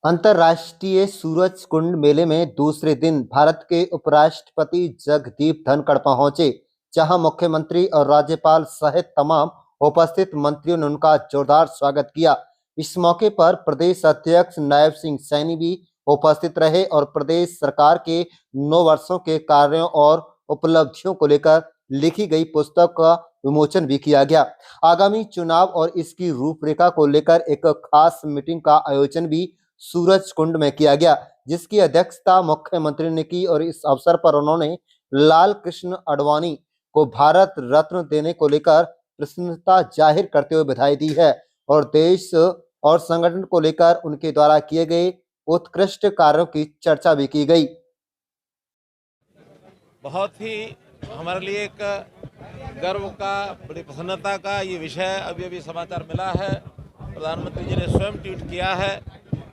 अंतर्राष्ट्रीय सूरज कुंड मेले में दूसरे दिन भारत के उपराष्ट्रपति जगदीप धनखड़ पहुंचे, जहां मुख्यमंत्री और राज्यपाल सहित तमाम उपस्थित मंत्रियों ने उनका जोरदार स्वागत किया। इस मौके पर प्रदेश अध्यक्ष नायब सिंह सैनी भी उपस्थित रहे और प्रदेश सरकार के 9 वर्षों के कार्यों और उपलब्धियों को लेकर लिखी गई पुस्तक का विमोचन भी किया गया। आगामी चुनाव और इसकी रूपरेखा को लेकर एक खास मीटिंग का आयोजन भी सूरज कुंड में किया गया, जिसकी अध्यक्षता मुख्यमंत्री ने की और इस अवसर पर उन्होंने लाल कृष्ण आडवाणी को भारत रत्न देने को लेकर प्रसन्नता जाहिर करते हुए बधाई दी है और देश और संगठन को लेकर उनके द्वारा किए गए उत्कृष्ट कार्यों की चर्चा भी की गई। बहुत ही हमारे लिए एक गर्व का, बड़ी प्रसन्नता का ये विषय अभी समाचार मिला है। प्रधानमंत्री जी ने स्वयं ट्वीट किया है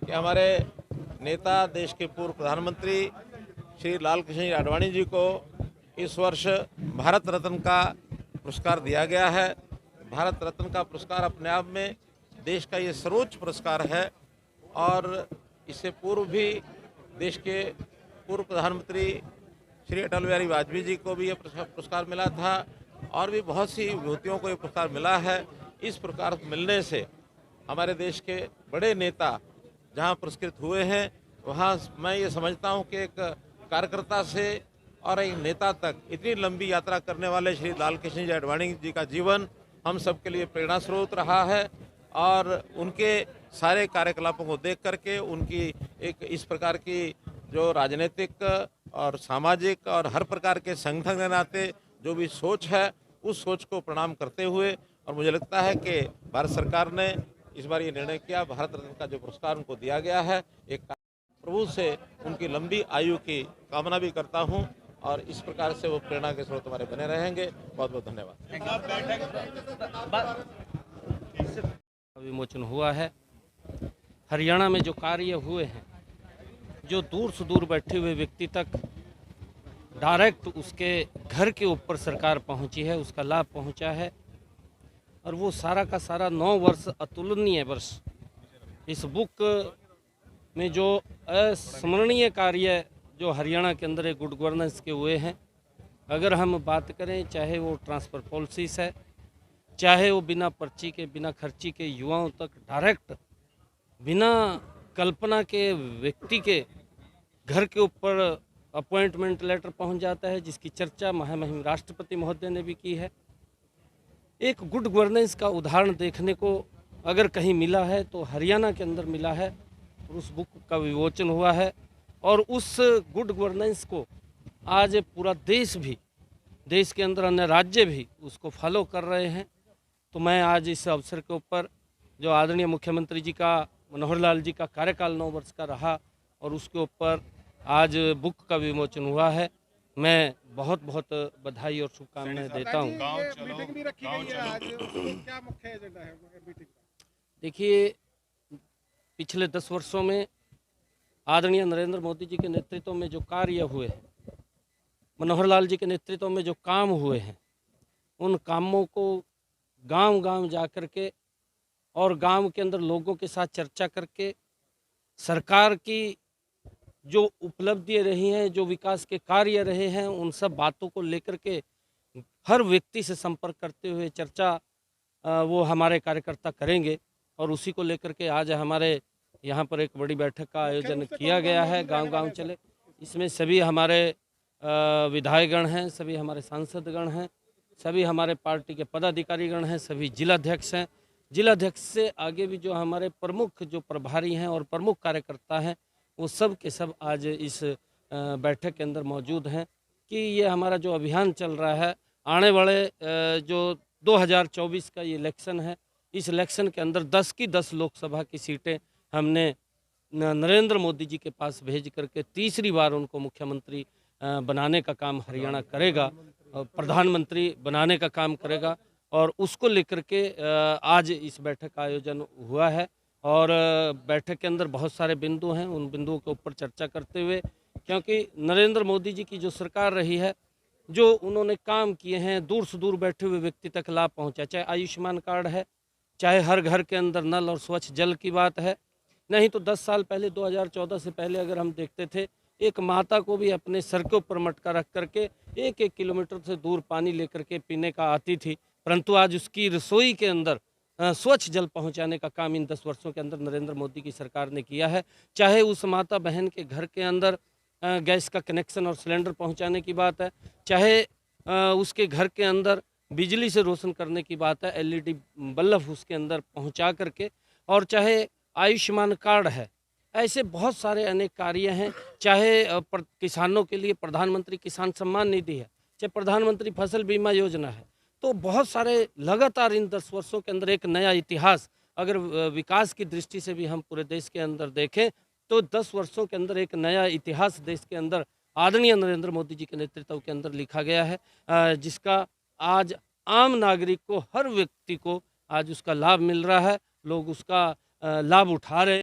कि हमारे नेता, देश के पूर्व प्रधानमंत्री श्री लाल कृष्ण आडवाणी जी को इस वर्ष भारत रत्न का पुरस्कार दिया गया है। भारत रत्न का पुरस्कार अपने आप में देश का ये सर्वोच्च पुरस्कार है और इससे पूर्व भी देश के पूर्व प्रधानमंत्री श्री अटल बिहारी वाजपेयी जी को भी ये पुरस्कार मिला था और भी बहुत सी विभूतियों को ये पुरस्कार मिला है। इस पुरस्कार मिलने से हमारे देश के बड़े नेता जहां पुरस्कृत हुए हैं, वहां मैं ये समझता हूं कि एक कार्यकर्ता से और एक नेता तक इतनी लंबी यात्रा करने वाले श्री लाल कृष्ण आडवाणी जी का जीवन हम सबके लिए प्रेरणा स्रोत रहा है और उनके सारे कार्यकलापों को देख करके उनकी एक इस प्रकार की जो राजनीतिक और सामाजिक और हर प्रकार के संगठन के नाते जो भी सोच है, उस सोच को प्रणाम करते हुए और मुझे लगता है कि भारत सरकार ने इस बार ये निर्णय किया, भारत रत्न का जो पुरस्कार उनको दिया गया है, एक प्रभु से उनकी लंबी आयु की कामना भी करता हूं और इस प्रकार से वो प्रेरणा के स्रोत हमारे बने रहेंगे। बहुत बहुत धन्यवाद। विमोचन हुआ है। हरियाणा में जो कार्य हुए हैं, जो दूर से दूर बैठे हुए व्यक्ति तक डायरेक्ट उसके घर के ऊपर सरकार पहुंची है, उसका लाभ पहुंचा है और वो सारा का सारा 9 वर्ष अतुलनीय वर्ष इस बुक में जो अस्मरणीय कार्य जो हरियाणा के अंदर एक गुड गवर्नेंस के हुए हैं, अगर हम बात करें चाहे वो ट्रांसफ़र पॉलिसीज़ है, चाहे वो बिना पर्ची के, बिना खर्ची के युवाओं तक डायरेक्ट बिना कल्पना के व्यक्ति के घर के ऊपर अपॉइंटमेंट लेटर पहुंच जाता है, जिसकी चर्चा महामहिम राष्ट्रपति महोदय ने भी की है। एक गुड गवर्नेंस का उदाहरण देखने को अगर कहीं मिला है तो हरियाणा के अंदर मिला है और उस बुक का विमोचन हुआ है और उस गुड गवर्नेंस को आज पूरा देश भी, देश के अंदर अन्य राज्य भी उसको फॉलो कर रहे हैं। तो मैं आज इस अवसर के ऊपर जो आदरणीय मुख्यमंत्री जी का, मनोहर लाल जी का कार्यकाल 9 वर्ष का रहा और उसके ऊपर आज बुक का विमोचन हुआ है, मैं बहुत बहुत बधाई और शुभकामनाएं देता हूं। मीटिंग भी रखी गई है आज, क्या मुख्य एजेंडा है मीटिंग का? देखिए, पिछले 10 वर्षों में आदरणीय नरेंद्र मोदी जी के नेतृत्व में जो कार्य हुए हैं, मनोहर लाल जी के नेतृत्व में जो काम हुए हैं, उन कामों को गांव-गांव जा कर के और गांव के अंदर लोगों के साथ चर्चा करके सरकार की जो उपलब्धियाँ रही हैं, जो विकास के कार्य रहे हैं, उन सब बातों को लेकर के हर व्यक्ति से संपर्क करते हुए चर्चा वो हमारे कार्यकर्ता करेंगे और उसी को लेकर के आज हमारे यहाँ पर एक बड़ी बैठक का आयोजन किया गया है। गांव-गांव चले, इसमें सभी हमारे विधायकगण हैं, सभी हमारे सांसदगण हैं, सभी हमारे पार्टी के पदाधिकारीगण हैं, सभी जिलाध्यक्ष हैं। जिलाध्यक्ष से आगे भी जो हमारे प्रमुख जो प्रभारी हैं और प्रमुख कार्यकर्ता हैं, वो सब के सब आज इस बैठक के अंदर मौजूद हैं कि ये हमारा जो अभियान चल रहा है, आने वाले जो 2024 का ये इलेक्शन है, इस इलेक्शन के अंदर 10 की 10 लोकसभा की सीटें हमने नरेंद्र मोदी जी के पास भेज करके तीसरी बार उनको मुख्यमंत्री बनाने का काम हरियाणा करेगा, प्रधानमंत्री बनाने का काम करेगा और उसको लेकर के आज इस बैठक का आयोजन हुआ है और बैठक के अंदर बहुत सारे बिंदु हैं, उन बिंदुओं के ऊपर चर्चा करते हुए, क्योंकि नरेंद्र मोदी जी की जो सरकार रही है, जो उन्होंने काम किए हैं, दूर से दूर बैठे हुए व्यक्ति तक लाभ पहुंचा, चाहे आयुष्मान कार्ड है, चाहे हर घर के अंदर नल और स्वच्छ जल की बात है, नहीं तो 10 साल पहले 2014 से पहले अगर हम देखते थे, एक माता को भी अपने सर के ऊपर मटका रख करके 1-1 किलोमीटर से दूर पानी लेकर के पीने का आती थी, परंतु आज उसकी रसोई के अंदर स्वच्छ जल पहुंचाने का काम इन 10 वर्षों के अंदर नरेंद्र मोदी की सरकार ने किया है। चाहे उस माता बहन के घर के अंदर गैस का कनेक्शन और सिलेंडर पहुंचाने की बात है, चाहे उसके घर के अंदर बिजली से रोशन करने की बात है, एलईडी बल्ब उसके अंदर पहुंचा करके, और चाहे आयुष्मान कार्ड है, ऐसे बहुत सारे अनेक कार्य हैं। चाहे किसानों के लिए प्रधानमंत्री किसान सम्मान निधि है, चाहे प्रधानमंत्री फसल बीमा योजना है, तो बहुत सारे लगातार इन 10 वर्षों के अंदर एक नया इतिहास, अगर विकास की दृष्टि से भी हम पूरे देश के अंदर देखें तो 10 वर्षों के अंदर एक नया इतिहास देश के अंदर आदरणीय नरेंद्र मोदी जी के नेतृत्व के अंदर लिखा गया है, जिसका आज आम नागरिक को, हर व्यक्ति को आज उसका लाभ मिल रहा है, लोग उसका लाभ उठा रहे हैं।